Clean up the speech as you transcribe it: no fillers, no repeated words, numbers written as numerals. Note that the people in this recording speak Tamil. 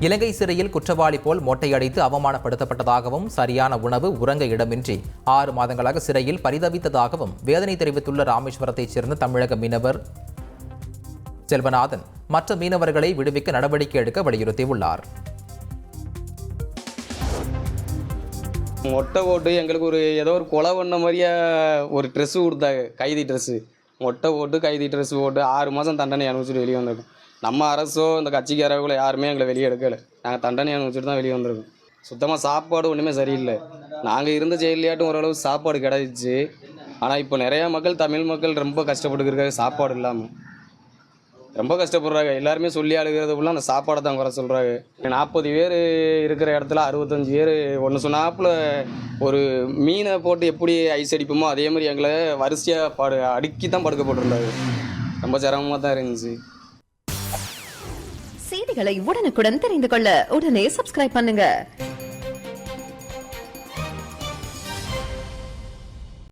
இலங்கை சிறையில் குற்றவாளி போல் மொட்டையடித்து அவமானப்படுத்தப்பட்டதாகவும் சரியான உணவு உறங்க இடமின்றி 6 மாதங்களாக சிறையில் பரிதவித்ததாகவும் வேதனை தெரிவித்துள்ள ராமேஸ்வரத்தைச் சேர்ந்த தமிழக மீனவர் செல்வநாதன் மற்ற மீனவர்களை விடுவிக்க நடவடிக்கை எடுக்க வலியுறுத்தியுள்ளார். மொட்டை போட்டு எங்களுக்கு ஏதோ ஒரு கொலை பண்ண மாதிரியே ஒரு ட்ரெஸ்ஸு கொடுத்தாங்க, கைதி ட்ரெஸ்ஸு. மொட்டை போட்டு கைதி ட்ரெஸ்ஸு போட்டு 6 மாதம் தண்டனை அனுபவிச்சுட்டு வெளியே வந்திருக்கோம். நம்ம அரசோ இந்த கட்சிக்காரர்களோ யாருமே எங்களை வெளியே எடுக்கலை. நாங்கள் தண்டனை அனுபவிச்சுட்டு தான் வெளியே வந்திருக்கோம். சுத்தமாக சாப்பாடு ஒன்றுமே சரியில்லை. நாங்கள் இருந்த ஜெயிலையாட்டும் ஓரளவு சாப்பாடு கிடைச்சிச்சு. ஆனால் இப்போ நிறையா மக்கள், தமிழ் மக்கள் ரொம்ப கஷ்டப்பட்டுருக்காங்க. சாப்பாடு இல்லாமல் ரொம்ப கஷ்டப்படுறாங்க. எல்லாருமே சொல்லி அழுகிறதுக்குள்ள அந்த சாப்பாடை தான் குறை சொல்கிறாங்க. 40 பேர் இருக்கிற இடத்துல 65 பேர் ஒன்று சொன்னாப்புல ஒரு மீனை போட்டு எப்படி ஐஸ் அடிப்போமோ அதே மாதிரி எங்களை வரிசையாக அடுக்கி தான் படுக்க போட்டிருந்தாங்க. ரொம்ப சிரமமாக தான் இருந்துச்சு. செய்திகளை உடனுக்குடன் தெரிந்து கொள்ள உடனே சப்ஸ்கிரைப் பண்ணுங்க.